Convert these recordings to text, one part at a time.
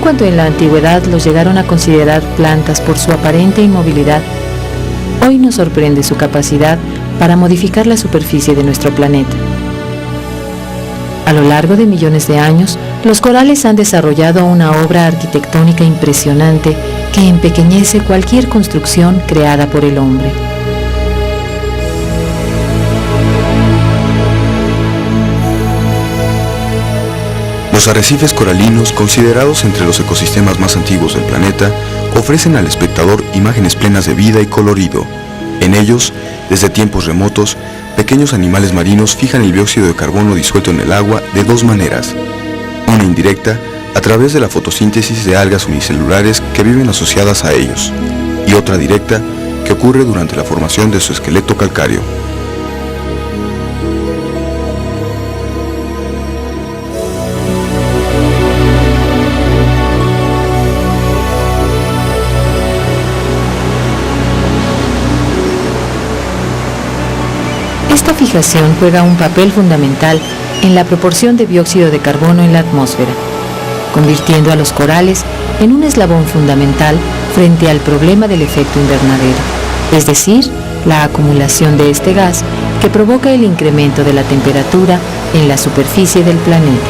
cuando en la antigüedad los llegaron a considerar plantas por su aparente inmovilidad, hoy nos sorprende su capacidad para modificar la superficie de nuestro planeta. A lo largo de millones de años, los corales han desarrollado una obra arquitectónica impresionante que empequeñece cualquier construcción creada por el hombre. Los arrecifes coralinos, considerados entre los ecosistemas más antiguos del planeta, ofrecen al espectador imágenes plenas de vida y colorido. En ellos, desde tiempos remotos, pequeños animales marinos fijan el dióxido de carbono disuelto en el agua de dos maneras. Una indirecta, a través de la fotosíntesis de algas unicelulares que viven asociadas a ellos, y otra directa, que ocurre durante la formación de su esqueleto calcáreo. Esta fijación juega un papel fundamental en la proporción de dióxido de carbono en la atmósfera, convirtiendo a los corales en un eslabón fundamental frente al problema del efecto invernadero, es decir, la acumulación de este gas que provoca el incremento de la temperatura en la superficie del planeta.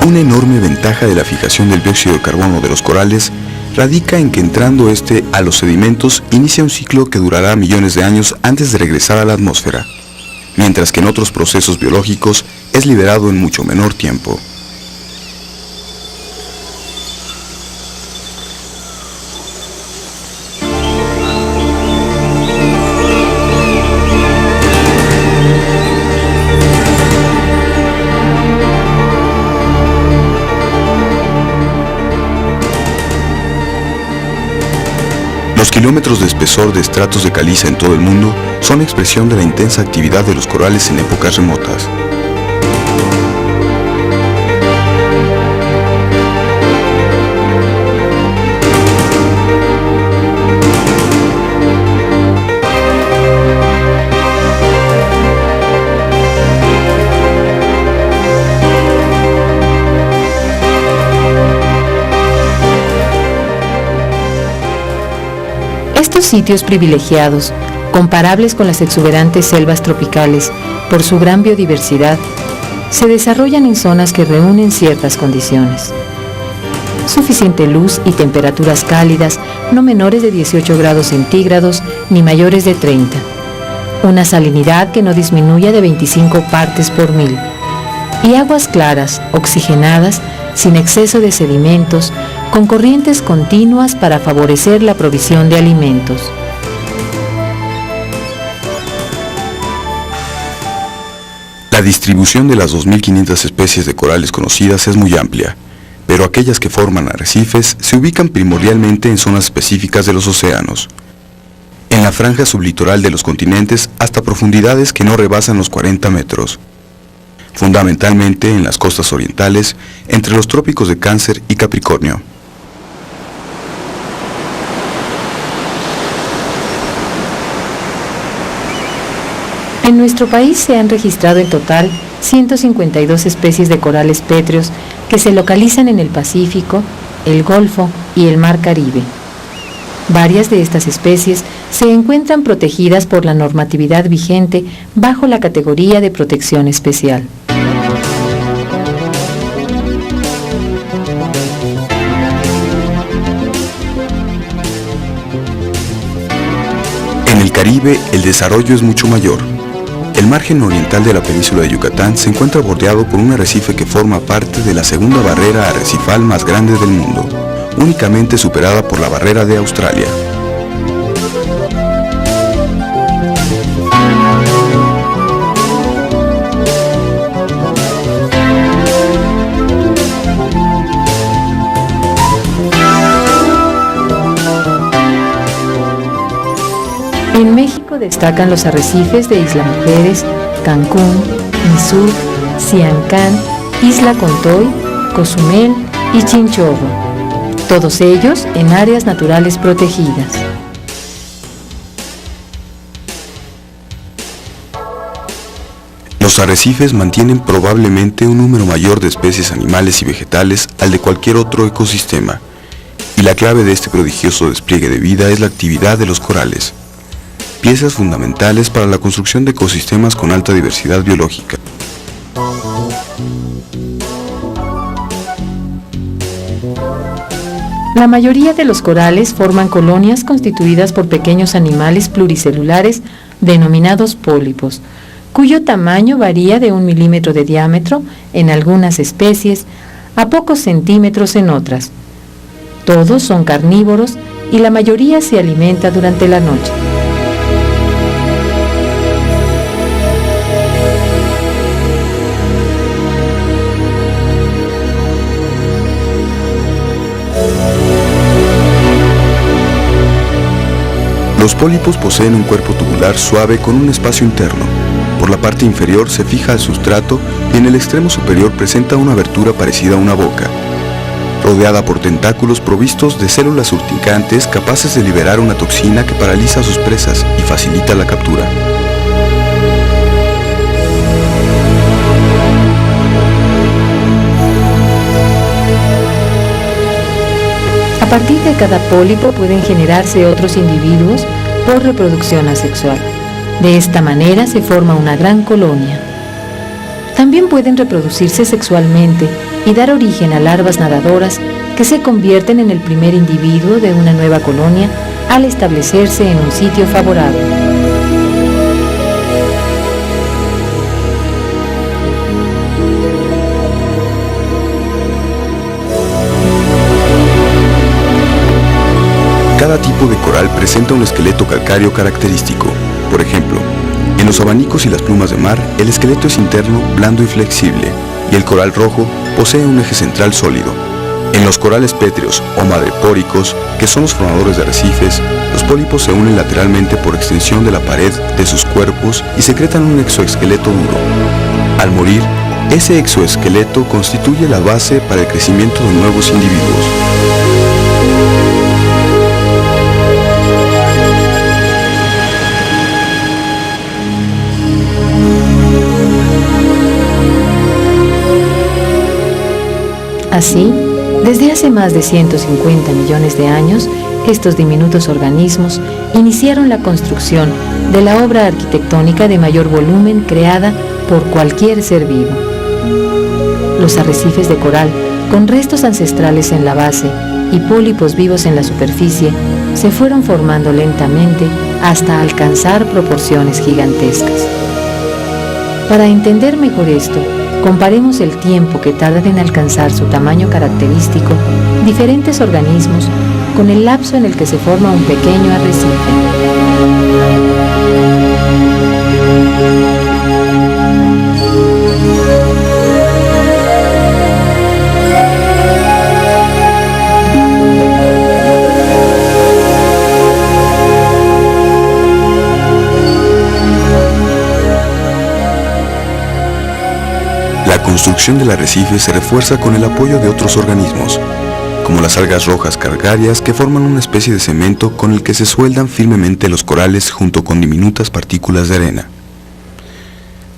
Una enorme ventaja de la fijación del dióxido de carbono de los corales radica en que entrando este a los sedimentos inicia un ciclo que durará millones de años antes de regresar a la atmósfera, mientras que en otros procesos biológicos es liberado en mucho menor tiempo. Los kilómetros de espesor de estratos de caliza en todo el mundo son expresión de la intensa actividad de los corales en épocas remotas. Estos sitios privilegiados, comparables con las exuberantes selvas tropicales por su gran biodiversidad, se desarrollan en zonas que reúnen ciertas condiciones. Suficiente luz y temperaturas cálidas, no menores de 18 grados centígrados ni mayores de 30. Una salinidad que no disminuya de 25 partes por mil. Y aguas claras, oxigenadas, sin exceso de sedimentos, con corrientes continuas para favorecer la provisión de alimentos. La distribución de las 2.500 especies de corales conocidas es muy amplia, pero aquellas que forman arrecifes se ubican primordialmente en zonas específicas de los océanos, en la franja sublitoral de los continentes hasta profundidades que no rebasan los 40 metros. Fundamentalmente en las costas orientales, entre los trópicos de Cáncer y Capricornio. En nuestro país se han registrado en total 152 especies de corales pétreos que se localizan en el Pacífico, el Golfo y el Mar Caribe. Varias de estas especies se encuentran protegidas por la normatividad vigente bajo la categoría de protección especial. En el Caribe, el desarrollo es mucho mayor. El margen oriental de la península de Yucatán se encuentra bordeado por un arrecife que forma parte de la segunda barrera arrecifal más grande del mundo, únicamente superada por la barrera de Australia. En México destacan los arrecifes de Isla Mujeres, Cancún, Misur, Siancán, Isla Contoy, Cozumel y Chinchorro, todos ellos en áreas naturales protegidas. Los arrecifes mantienen probablemente un número mayor de especies animales y vegetales al de cualquier otro ecosistema, y la clave de este prodigioso despliegue de vida es la actividad de los corales, piezas fundamentales para la construcción de ecosistemas con alta diversidad biológica. La mayoría de los corales forman colonias constituidas por pequeños animales pluricelulares denominados pólipos, cuyo tamaño varía de 1 milímetro de diámetro en algunas especies a pocos centímetros en otras. Todos son carnívoros y la mayoría se alimenta durante la noche. Los pólipos poseen un cuerpo tubular suave con un espacio interno. Por la parte inferior se fija al sustrato y en el extremo superior presenta una abertura parecida a una boca, rodeada por tentáculos provistos de células urticantes capaces de liberar una toxina que paraliza a sus presas y facilita la captura. A partir de cada pólipo pueden generarse otros individuos por reproducción asexual. De esta manera se forma una gran colonia. También pueden reproducirse sexualmente y dar origen a larvas nadadoras que se convierten en el primer individuo de una nueva colonia al establecerse en un sitio favorable. Cada tipo de coral presenta un esqueleto calcáreo característico. Por ejemplo, en los abanicos y las plumas de mar, el esqueleto es interno, blando y flexible, y el coral rojo posee un eje central sólido. En los corales pétreos o madrepóricos, que son los formadores de arrecifes, los pólipos se unen lateralmente por extensión de la pared de sus cuerpos y secretan un exoesqueleto duro. Al morir, ese exoesqueleto constituye la base para el crecimiento de nuevos individuos. Así, desde hace más de 150 millones de años, estos diminutos organismos iniciaron la construcción de la obra arquitectónica de mayor volumen creada por cualquier ser vivo. Los arrecifes de coral, con restos ancestrales en la base y pólipos vivos en la superficie, se fueron formando lentamente hasta alcanzar proporciones gigantescas. Para entender mejor esto, comparemos el tiempo que tardan en alcanzar su tamaño característico diferentes organismos con el lapso en el que se forma un pequeño arrecife. La construcción del arrecife se refuerza con el apoyo de otros organismos, como las algas rojas calcáreas que forman una especie de cemento con el que se sueldan firmemente los corales junto con diminutas partículas de arena.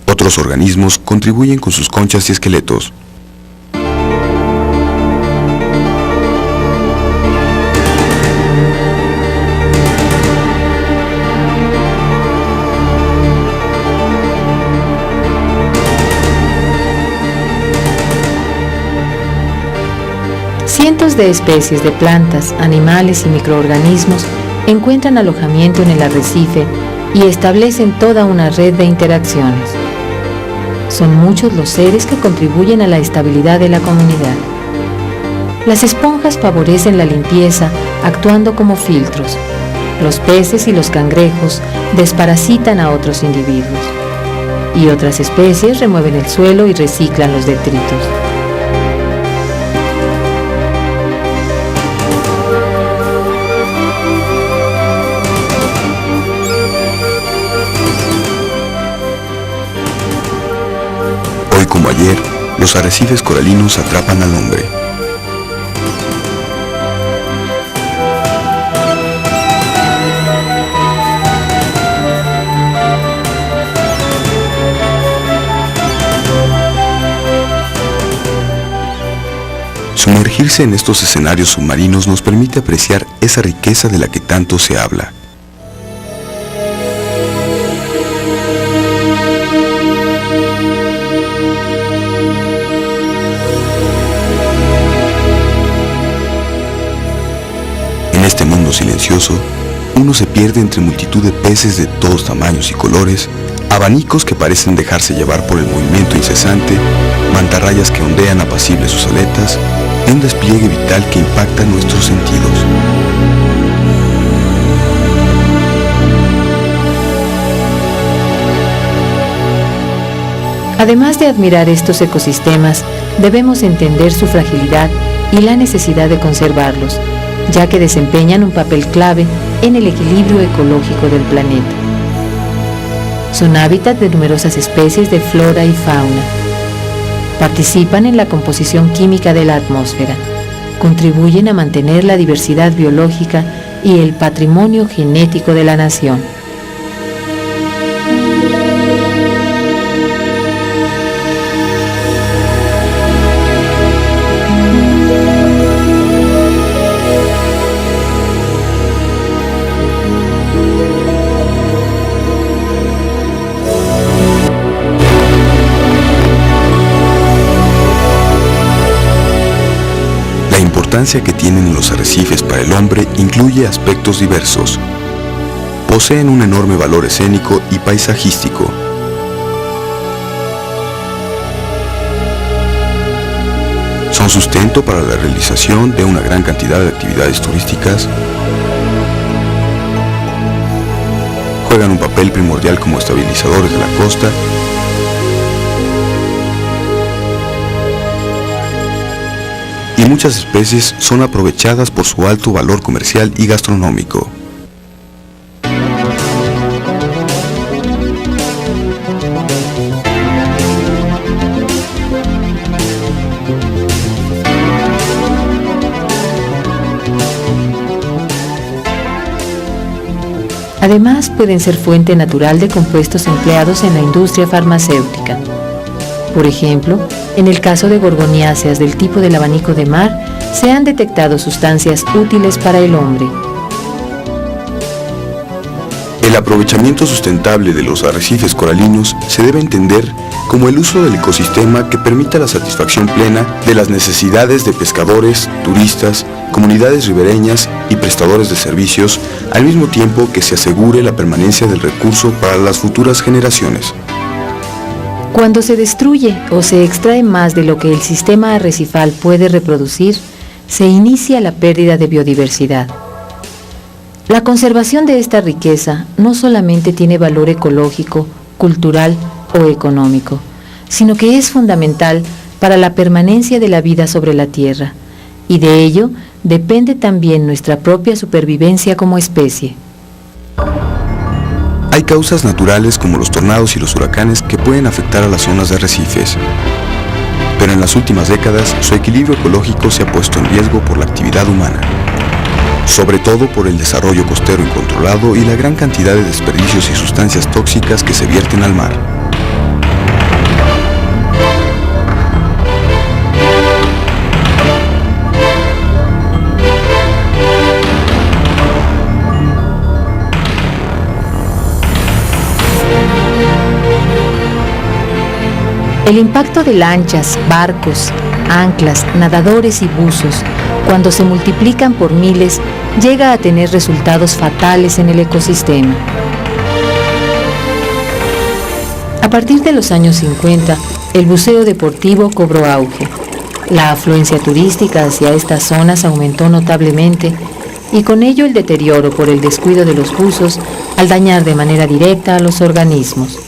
Otros organismos contribuyen con sus conchas y esqueletos. Cientos de especies de plantas, animales y microorganismos encuentran alojamiento en el arrecife y establecen toda una red de interacciones. Son muchos los seres que contribuyen a la estabilidad de la comunidad. Las esponjas favorecen la limpieza actuando como filtros. Los peces y los cangrejos desparasitan a otros individuos. Y otras especies remueven el suelo y reciclan los detritos. Hoy como ayer, los arrecifes coralinos atrapan al hombre. Sumergirse en estos escenarios submarinos nos permite apreciar esa riqueza de la que tanto se habla. En este mundo silencioso, uno se pierde entre multitud de peces de todos tamaños y colores, abanicos que parecen dejarse llevar por el movimiento incesante, mantarrayas que ondean apacibles sus aletas, y un despliegue vital que impacta nuestros sentidos. Además de admirar estos ecosistemas, debemos entender su fragilidad y la necesidad de conservarlos, ya que desempeñan un papel clave en el equilibrio ecológico del planeta. Son hábitat de numerosas especies de flora y fauna. Participan en la composición química de la atmósfera, contribuyen a mantener la diversidad biológica y el patrimonio genético de la nación. La importancia que tienen los arrecifes para el hombre incluye aspectos diversos. Poseen un enorme valor escénico y paisajístico. Son sustento para la realización de una gran cantidad de actividades turísticas. Juegan un papel primordial como estabilizadores de la costa. Y muchas especies son aprovechadas por su alto valor comercial y gastronómico. Además, pueden ser fuente natural de compuestos empleados en la industria farmacéutica. Por ejemplo, en el caso de gorgoniáceas del tipo del abanico de mar, se han detectado sustancias útiles para el hombre. El aprovechamiento sustentable de los arrecifes coralinos se debe entender como el uso del ecosistema que permita la satisfacción plena de las necesidades de pescadores, turistas, comunidades ribereñas y prestadores de servicios, al mismo tiempo que se asegure la permanencia del recurso para las futuras generaciones. Cuando se destruye o se extrae más de lo que el sistema arrecifal puede reproducir, se inicia la pérdida de biodiversidad. La conservación de esta riqueza no solamente tiene valor ecológico, cultural o económico, sino que es fundamental para la permanencia de la vida sobre la Tierra, y de ello depende también nuestra propia supervivencia como especie. Hay causas naturales como los tornados y los huracanes que pueden afectar a las zonas de arrecifes, pero en las últimas décadas su equilibrio ecológico se ha puesto en riesgo por la actividad humana, sobre todo por el desarrollo costero incontrolado y la gran cantidad de desperdicios y sustancias tóxicas que se vierten al mar. El impacto de lanchas, barcos, anclas, nadadores y buzos, cuando se multiplican por miles, llega a tener resultados fatales en el ecosistema. A partir de los años 50, el buceo deportivo cobró auge. La afluencia turística hacia estas zonas aumentó notablemente y con ello el deterioro por el descuido de los buzos al dañar de manera directa a los organismos.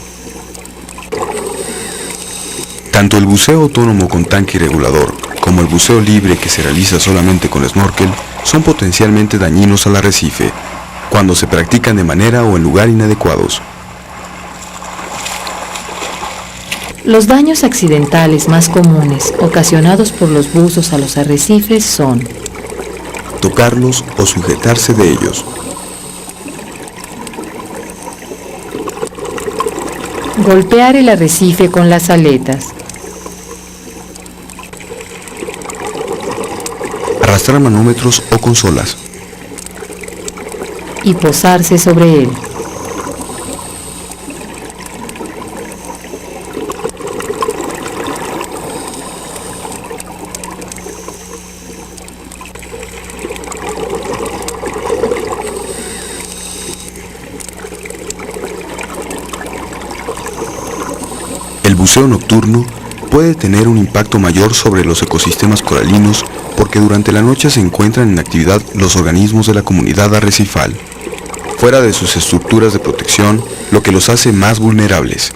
Tanto el buceo autónomo con tanque y regulador como el buceo libre que se realiza solamente con snorkel son potencialmente dañinos al arrecife cuando se practican de manera o en lugar inadecuados. Los daños accidentales más comunes ocasionados por los buzos a los arrecifes son tocarlos o sujetarse de ellos, golpear el arrecife con las aletas, arrastrar manómetros o consolas y posarse sobre él. El buceo nocturno puede tener un impacto mayor sobre los ecosistemas coralinos porque durante la noche se encuentran en actividad los organismos de la comunidad arrecifal, fuera de sus estructuras de protección, lo que los hace más vulnerables.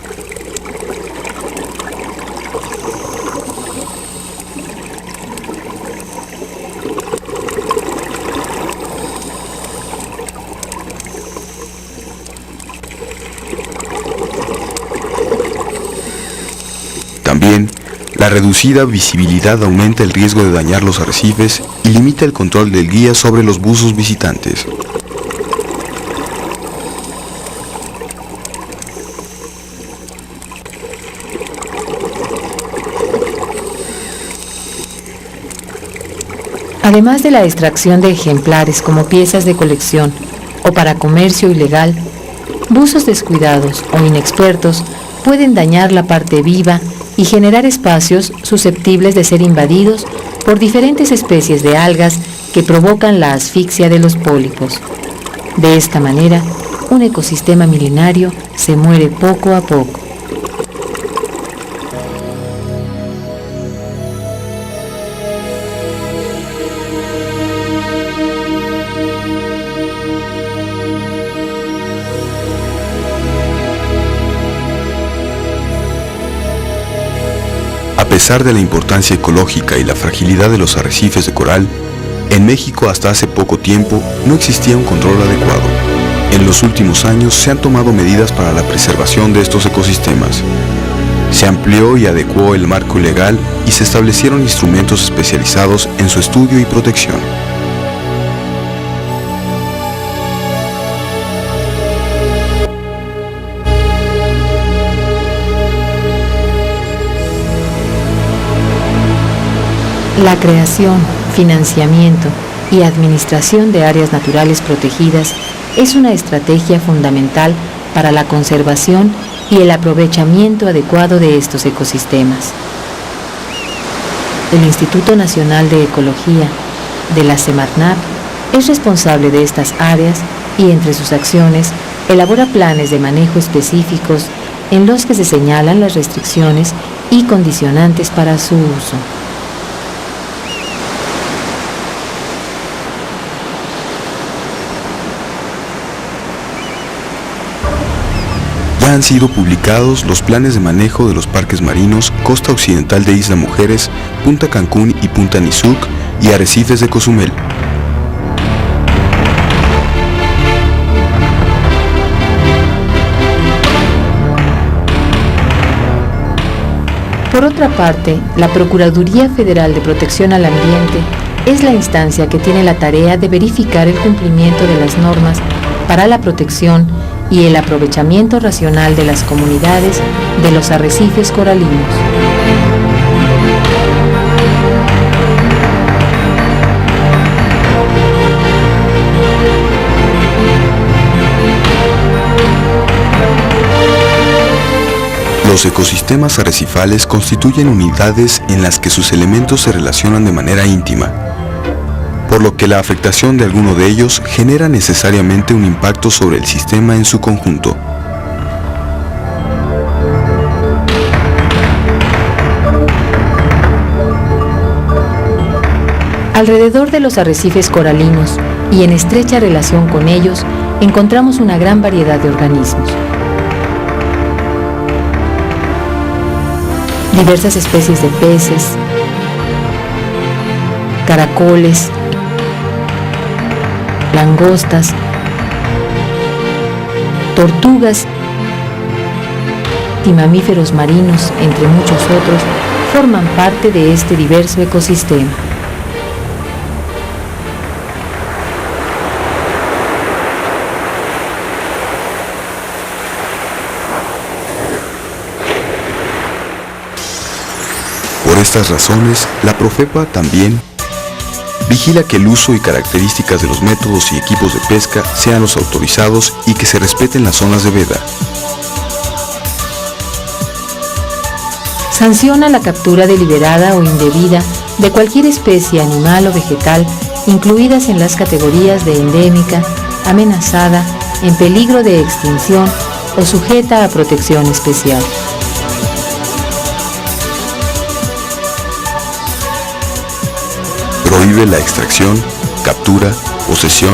También, la reducida visibilidad aumenta el riesgo de dañar los arrecifes y limita el control del guía sobre los buzos visitantes. Además de la extracción de ejemplares como piezas de colección o para comercio ilegal, buzos descuidados o inexpertos pueden dañar la parte viva y generar espacios susceptibles de ser invadidos por diferentes especies de algas que provocan la asfixia de los pólipos. De esta manera, un ecosistema milenario se muere poco a poco. A pesar de la importancia ecológica y la fragilidad de los arrecifes de coral, en México hasta hace poco tiempo no existía un control adecuado. En los últimos años se han tomado medidas para la preservación de estos ecosistemas. Se amplió y adecuó el marco legal y se establecieron instrumentos especializados en su estudio y protección. La creación, financiamiento y administración de áreas naturales protegidas es una estrategia fundamental para la conservación y el aprovechamiento adecuado de estos ecosistemas. El Instituto Nacional de Ecología de la Semarnat es responsable de estas áreas y entre sus acciones elabora planes de manejo específicos en los que se señalan las restricciones y condicionantes para su uso. Han sido publicados los planes de manejo de los parques marinos Costa Occidental de Isla Mujeres, Punta Cancún y Punta Nizuc y arrecifes de Cozumel. Por otra parte, la Procuraduría Federal de Protección al Ambiente es la instancia que tiene la tarea de verificar el cumplimiento de las normas para la protección y el aprovechamiento racional de las comunidades de los arrecifes coralinos. Los ecosistemas arrecifales constituyen unidades en las que sus elementos se relacionan de manera íntima, por lo que la afectación de alguno de ellos genera necesariamente un impacto sobre el sistema en su conjunto. Alrededor de los arrecifes coralinos y en estrecha relación con ellos encontramos una gran variedad de organismos. Diversas especies de peces, caracoles, langostas, tortugas y mamíferos marinos, entre muchos otros, forman parte de este diverso ecosistema. Por estas razones, la Profepa también Vigila que el uso y características de los métodos y equipos de pesca sean los autorizados y que se respeten las zonas de veda. Sanciona la captura deliberada o indebida de cualquier especie animal o vegetal, incluidas en las categorías de endémica, amenazada, en peligro de extinción o sujeta a protección especial. Prohíbe la extracción, captura, posesión,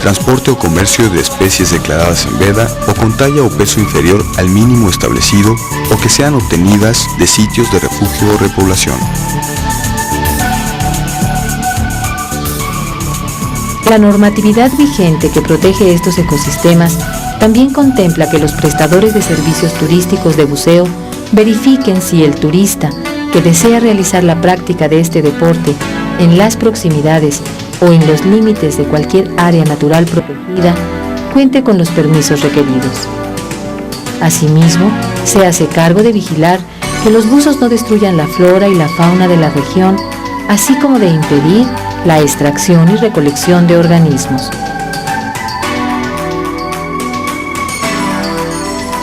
transporte o comercio de especies declaradas en veda o con talla o peso inferior al mínimo establecido o que sean obtenidas de sitios de refugio o repoblación. La normatividad vigente que protege estos ecosistemas también contempla que los prestadores de servicios turísticos de buceo verifiquen si el turista que desea realizar la práctica de este deporte en las proximidades o en los límites de cualquier área natural protegida cuente con los permisos requeridos. Asimismo, se hace cargo de vigilar que los buzos no destruyan la flora y la fauna de la región, así como de impedir la extracción y recolección de organismos.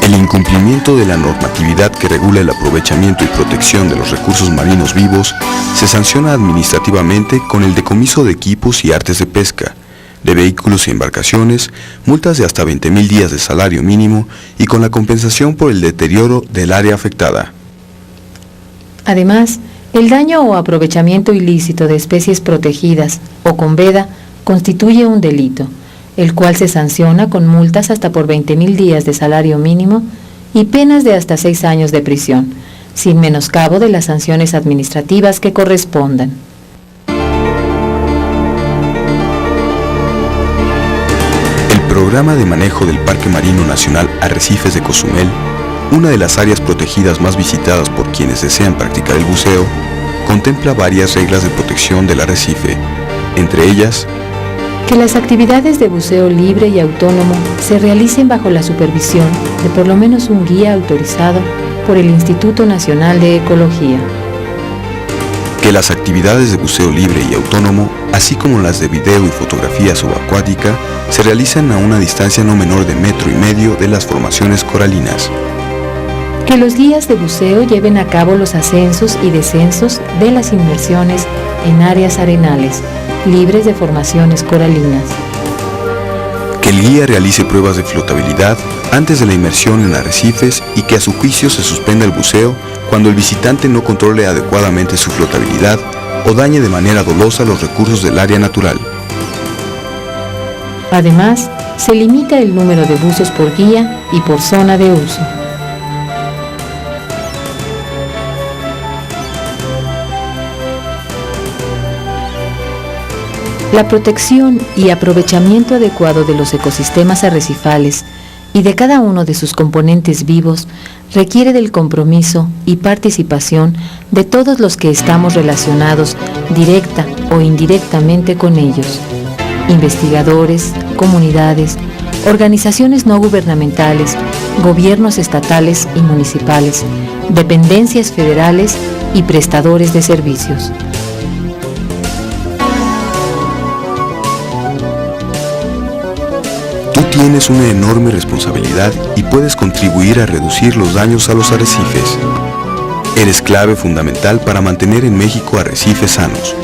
El incumplimiento de la normatividad que regula el aprovechamiento y protección de los recursos marinos vivos se sanciona administrativamente con el decomiso de equipos y artes de pesca, de vehículos y embarcaciones, multas de hasta 20,000 días de salario mínimo y con la compensación por el deterioro del área afectada. Además, el daño o aprovechamiento ilícito de especies protegidas o con veda constituye un delito, el cual se sanciona con multas hasta por 20,000 días de salario mínimo y penas de hasta 6 años de prisión, sin menoscabo de las sanciones administrativas que correspondan. El programa de manejo del Parque Marino Nacional Arrecifes de Cozumel, una de las áreas protegidas más visitadas por quienes desean practicar el buceo, contempla varias reglas de protección del arrecife, entre ellas, que las actividades de buceo libre y autónomo se realicen bajo la supervisión de por lo menos un guía autorizado por el Instituto Nacional de Ecología. Que las actividades de buceo libre y autónomo, así como las de video y fotografía subacuática, se realizan a una distancia no menor de 1,5 metros de las formaciones coralinas. Que los guías de buceo lleven a cabo los ascensos y descensos de las inmersiones en áreas arenales, libres de formaciones coralinas. Que el guía realice pruebas de flotabilidad antes de la inmersión en arrecifes y que a su juicio se suspenda el buceo cuando el visitante no controle adecuadamente su flotabilidad o dañe de manera dolosa los recursos del área natural. Además, se limita el número de buzos por guía y por zona de uso. La protección y aprovechamiento adecuado de los ecosistemas arrecifales y de cada uno de sus componentes vivos requiere del compromiso y participación de todos los que estamos relacionados directa o indirectamente con ellos: investigadores, comunidades, organizaciones no gubernamentales, gobiernos estatales y municipales, dependencias federales y prestadores de servicios. Tú tienes una enorme responsabilidad y puedes contribuir a reducir los daños a los arrecifes. Eres clave fundamental para mantener en México arrecifes sanos.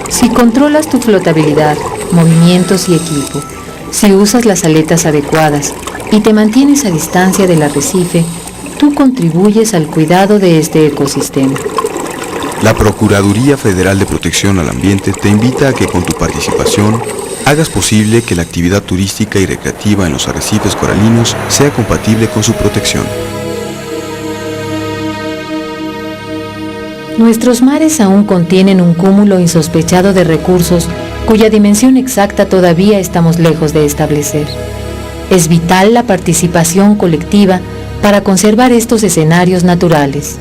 Si controlas tu flotabilidad, movimientos y equipo, si usas las aletas adecuadas y te mantienes a distancia del arrecife, tú contribuyes al cuidado de este ecosistema. La Procuraduría Federal de Protección al Ambiente te invita a que con tu participación hagas posible que la actividad turística y recreativa en los arrecifes coralinos sea compatible con su protección. Nuestros mares aún contienen un cúmulo insospechado de recursos cuya dimensión exacta todavía estamos lejos de establecer. Es vital la participación colectiva para conservar estos escenarios naturales.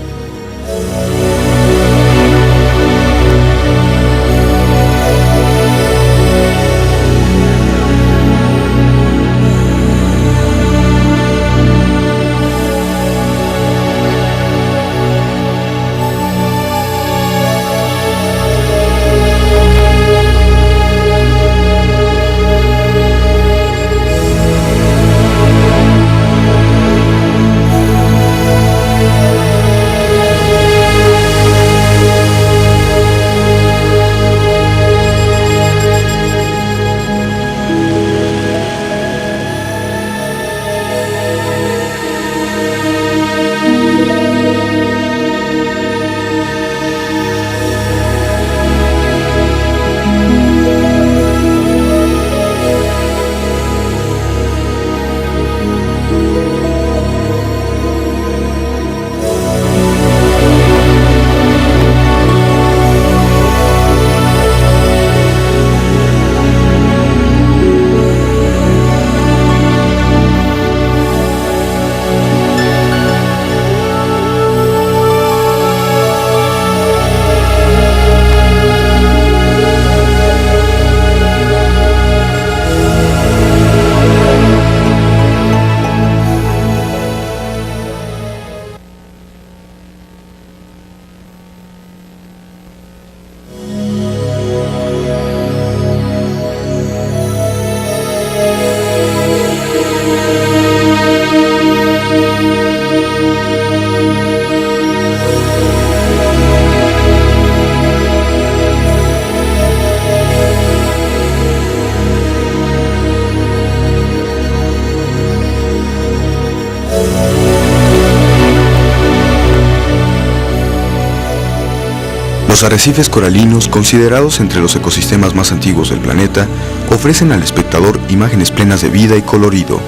Los arrecifes coralinos, considerados entre los ecosistemas más antiguos del planeta, ofrecen al espectador imágenes plenas de vida y colorido.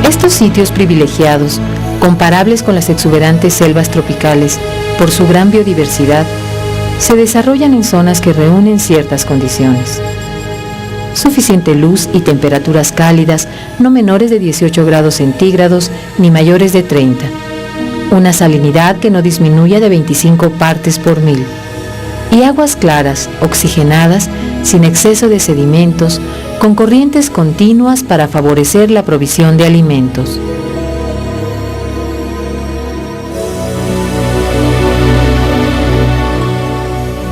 Estos sitios privilegiados, comparables con las exuberantes selvas tropicales por su gran biodiversidad, se desarrollan en zonas que reúnen ciertas condiciones. Suficiente luz y temperaturas cálidas no menores de 18 grados centígrados ni mayores de 30. Una salinidad que no disminuya de 25 partes por mil. Y aguas claras, oxigenadas, sin exceso de sedimentos, con corrientes continuas para favorecer la provisión de alimentos.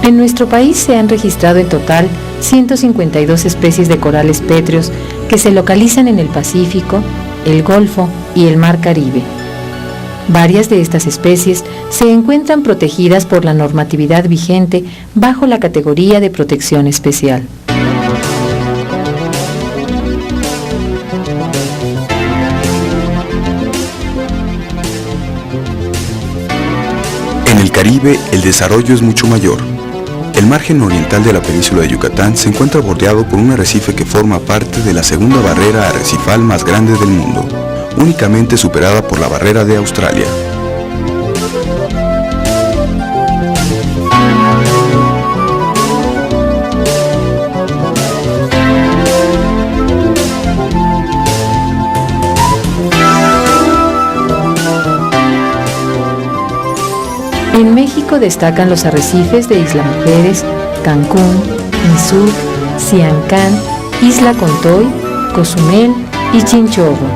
En nuestro país se han registrado en total 152 especies de corales pétreos que se localizan en el Pacífico, el Golfo y el Mar Caribe. Varias de estas especies se encuentran protegidas por la normatividad vigente bajo la categoría de protección especial. En el Caribe, el desarrollo es mucho mayor. El margen oriental de la península de Yucatán se encuentra bordeado por un arrecife que forma parte de la segunda barrera arrecifal más grande del mundo, únicamente superada por la barrera de Australia. En México destacan los arrecifes de Isla Mujeres, Cancún, Nizuc, Siancán, Isla Contoy, Cozumel y Chinchorro,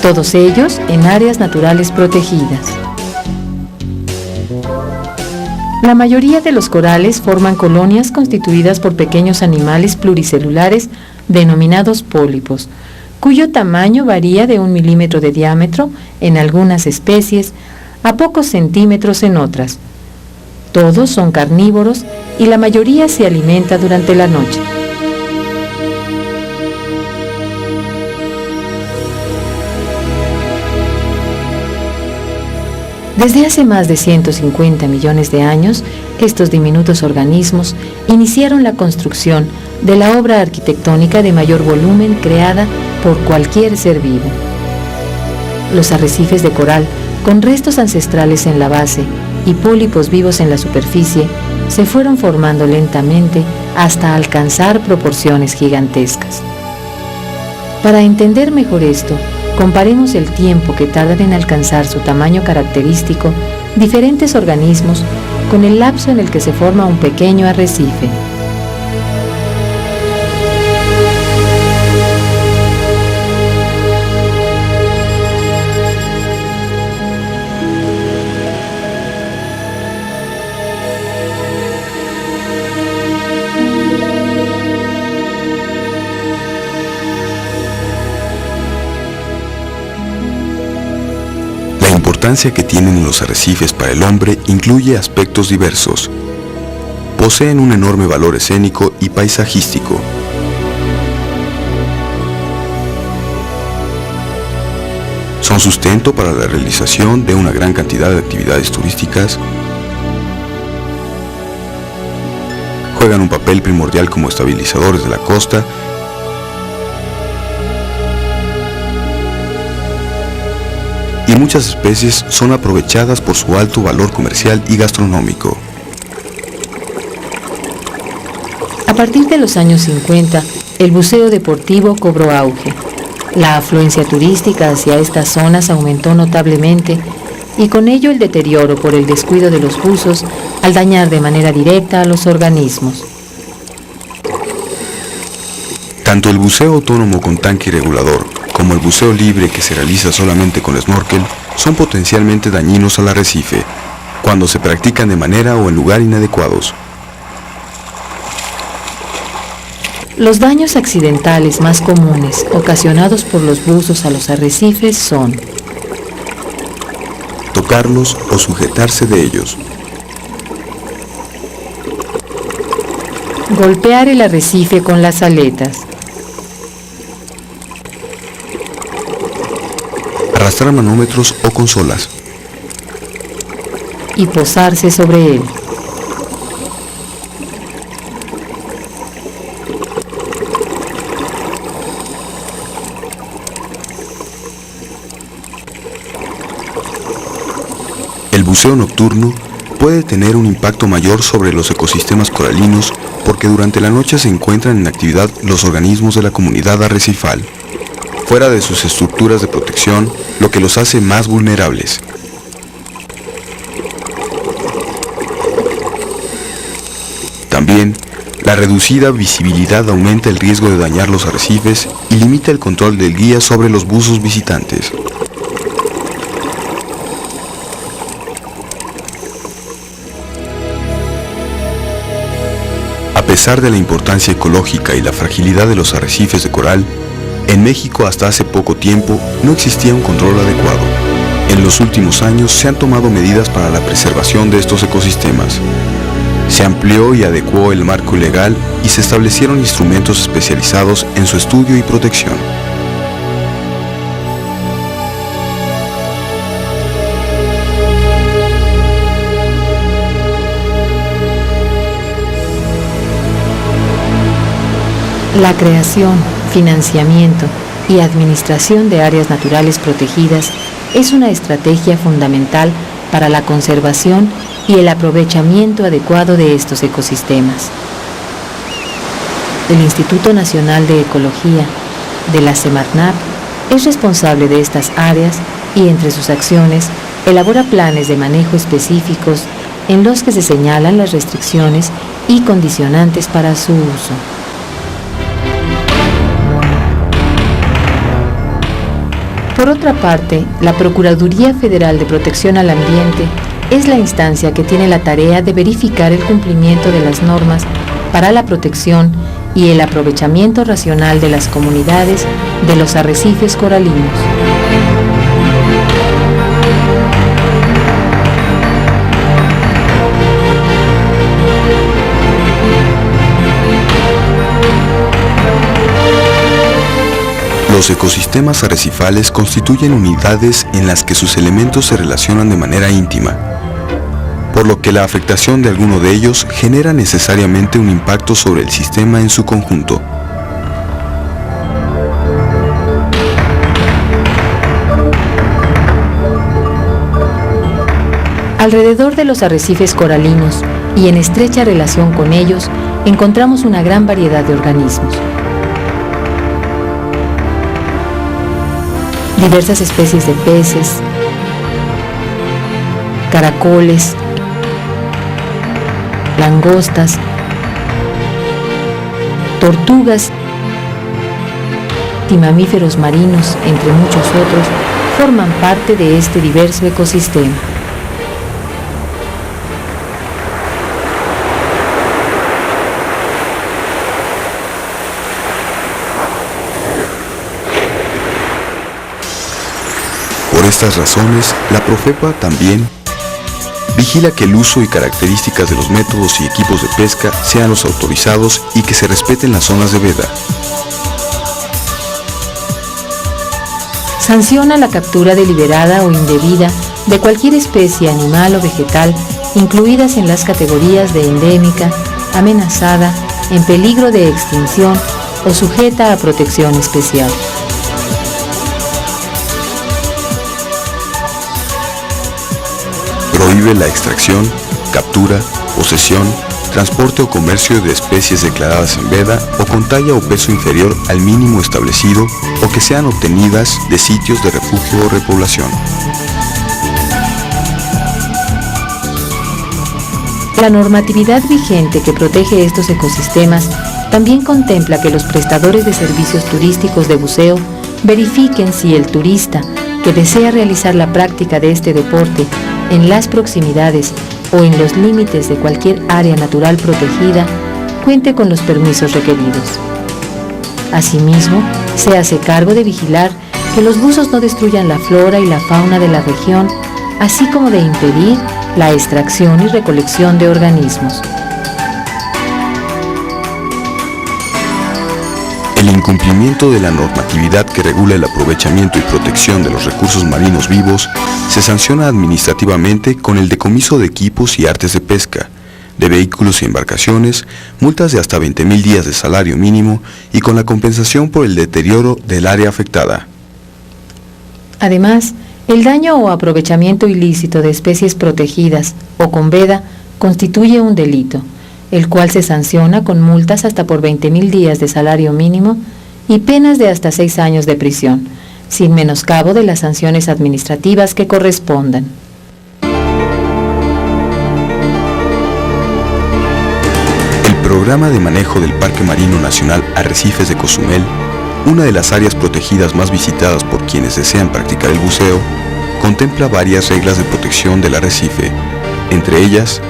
todos ellos en áreas naturales protegidas. La mayoría de los corales forman colonias constituidas por pequeños animales pluricelulares denominados pólipos, cuyo tamaño varía de 1 milímetro de diámetro en algunas especies a pocos centímetros en otras. Todos son carnívoros y la mayoría se alimenta durante la noche. Desde hace más de 150 millones de años, estos diminutos organismos iniciaron la construcción de la obra arquitectónica de mayor volumen creada por cualquier ser vivo. Los arrecifes de coral, con restos ancestrales en la base y pólipos vivos en la superficie, se fueron formando lentamente hasta alcanzar proporciones gigantescas. Para entender mejor esto, comparemos el tiempo que tardan en alcanzar su tamaño característico diferentes organismos con el lapso en el que se forma un pequeño arrecife. La importancia que tienen los arrecifes para el hombre incluye aspectos diversos. Poseen un enorme valor escénico y paisajístico. Son sustento para la realización de una gran cantidad de actividades turísticas. Juegan un papel primordial como estabilizadores de la costa. Y muchas especies son aprovechadas por su alto valor comercial y gastronómico. A partir de los años 50, el buceo deportivo cobró auge. La afluencia turística hacia estas zonas aumentó notablemente y con ello el deterioro por el descuido de los buzos al dañar de manera directa a los organismos. Tanto el buceo autónomo con tanque y regulador como el buceo libre que se realiza solamente con snorkel son potencialmente dañinos al arrecife cuando se practican de manera o en lugar inadecuados. Los daños accidentales más comunes ocasionados por los buzos a los arrecifes son tocarlos o sujetarse de ellos, Golpear el arrecife con las aletas. Arrastrar manómetros o consolas. Y posarse sobre él. El buceo nocturno puede tener un impacto mayor sobre los ecosistemas coralinos porque durante la noche se encuentran en actividad los organismos de la comunidad arrecifal, fuera de sus estructuras de protección, lo que los hace más vulnerables. También, la reducida visibilidad aumenta el riesgo de dañar los arrecifes y limita el control del guía sobre los buzos visitantes. A pesar de la importancia ecológica y la fragilidad de los arrecifes de coral, en México hasta hace poco tiempo no existía un control adecuado. En los últimos años se han tomado medidas para la preservación de estos ecosistemas. Se amplió y adecuó el marco legal y se establecieron instrumentos especializados en su estudio y protección. La creación, financiamiento y administración de áreas naturales protegidas es una estrategia fundamental para la conservación y el aprovechamiento adecuado de estos ecosistemas. El Instituto Nacional de Ecología de la Semarnat es responsable de estas áreas y entre sus acciones elabora planes de manejo específicos en los que se señalan las restricciones y condicionantes para su uso. Por otra parte, la Procuraduría Federal de Protección al Ambiente es la instancia que tiene la tarea de verificar el cumplimiento de las normas para la protección y el aprovechamiento racional de las comunidades de los arrecifes coralinos. Los ecosistemas arrecifales constituyen unidades en las que sus elementos se relacionan de manera íntima, por lo que la afectación de alguno de ellos genera necesariamente un impacto sobre el sistema en su conjunto. Alrededor de los arrecifes coralinos y en estrecha relación con ellos encontramos una gran variedad de organismos. Diversas especies de peces, caracoles, langostas, tortugas y mamíferos marinos, entre muchos otros, forman parte de este diverso ecosistema. Por estas razones, la Profepa también vigila que el uso y características de los métodos y equipos de pesca sean los autorizados y que se respeten las zonas de veda. Sanciona la captura deliberada o indebida de cualquier especie animal o vegetal incluidas en las categorías de endémica, amenazada, en peligro de extinción o sujeta a protección especial. Prohíbe la extracción, captura, posesión, transporte o comercio de especies declaradas en veda o con talla o peso inferior al mínimo establecido o que sean obtenidas de sitios de refugio o repoblación. La normatividad vigente que protege estos ecosistemas también contempla que los prestadores de servicios turísticos de buceo verifiquen si el turista que desea realizar la práctica de este deporte en las proximidades o en los límites de cualquier área natural protegida, cuente con los permisos requeridos. Asimismo, se hace cargo de vigilar que los buzos no destruyan la flora y la fauna de la región, así como de impedir la extracción y recolección de organismos. cumplimiento de la normatividad que regula el aprovechamiento y protección de los recursos marinos vivos, se sanciona administrativamente con el decomiso de equipos y artes de pesca, de vehículos y embarcaciones, multas de hasta 20,000 días de salario mínimo y con la compensación por el deterioro del área afectada. Además, el daño o aprovechamiento ilícito de especies protegidas o con veda constituye un delito, el cual se sanciona con multas hasta por 20,000 días de salario mínimo y penas de hasta 6 años de prisión, sin menoscabo de las sanciones administrativas que correspondan. El programa de manejo del Parque Marino Nacional Arrecifes de Cozumel, una de las áreas protegidas más visitadas por quienes desean practicar el buceo, contempla varias reglas de protección del arrecife, entre ellas,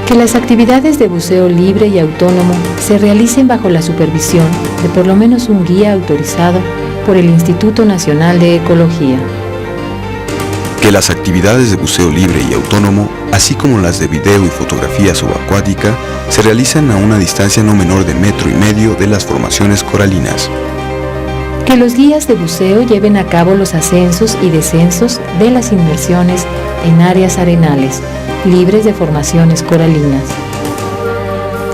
que las actividades de buceo libre y autónomo se realicen bajo la supervisión de por lo menos un guía autorizado por el Instituto Nacional de Ecología. Que las actividades de buceo libre y autónomo, así como las de video y fotografía subacuática, se realizan a una distancia no menor de 1,5 metros de las formaciones coralinas. Que los guías de buceo lleven a cabo los ascensos y descensos de las inmersiones en áreas arenales, libres de formaciones coralinas.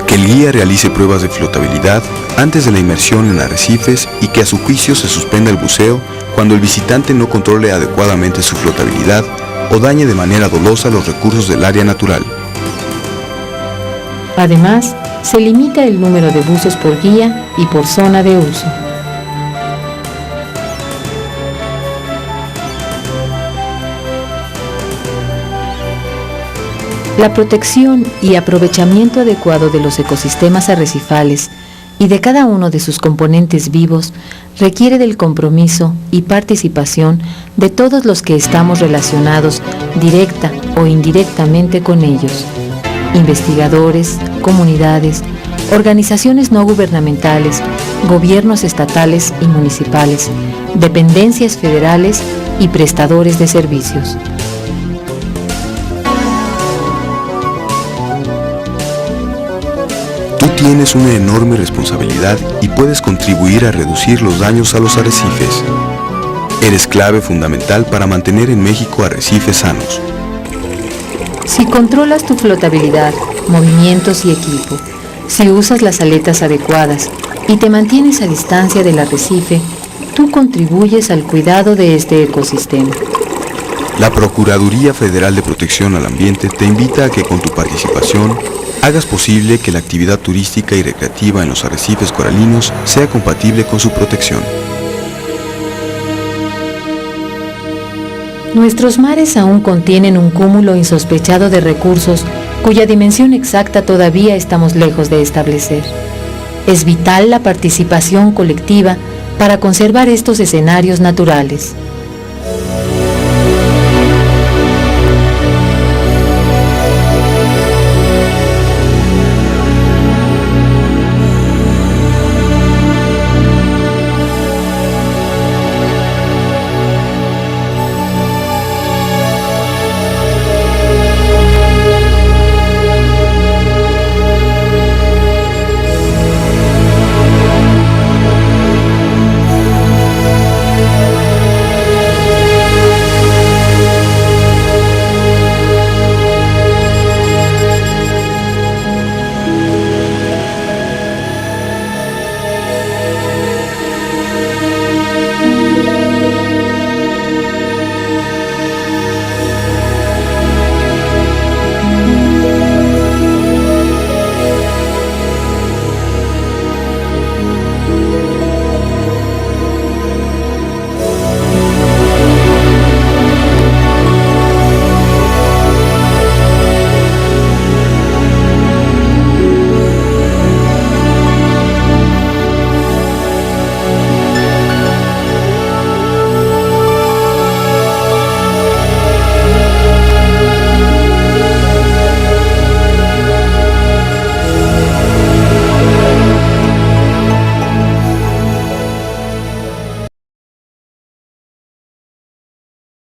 Que el guía realice pruebas de flotabilidad antes de la inmersión en arrecifes y que a su juicio se suspenda el buceo cuando el visitante no controle adecuadamente su flotabilidad o dañe de manera dolosa los recursos del área natural. Además, se limita el número de buzos por guía y por zona de uso. La protección y aprovechamiento adecuado de los ecosistemas arrecifales y de cada uno de sus componentes vivos requiere del compromiso y participación de todos los que estamos relacionados directa o indirectamente con ellos: investigadores, comunidades, organizaciones no gubernamentales, gobiernos estatales y municipales, dependencias federales y prestadores de servicios. Tienes una enorme responsabilidad y puedes contribuir a reducir los daños a los arrecifes. Eres clave fundamental para mantener en México arrecifes sanos. Si controlas tu flotabilidad, movimientos y equipo, si usas las aletas adecuadas y te mantienes a distancia del arrecife, tú contribuyes al cuidado de este ecosistema. La Procuraduría Federal de Protección al Ambiente te invita a que con tu participación hagas posible que la actividad turística y recreativa en los arrecifes coralinos sea compatible con su protección. Nuestros mares aún contienen un cúmulo insospechado de recursos cuya dimensión exacta todavía estamos lejos de establecer. Es vital la participación colectiva para conservar estos escenarios naturales.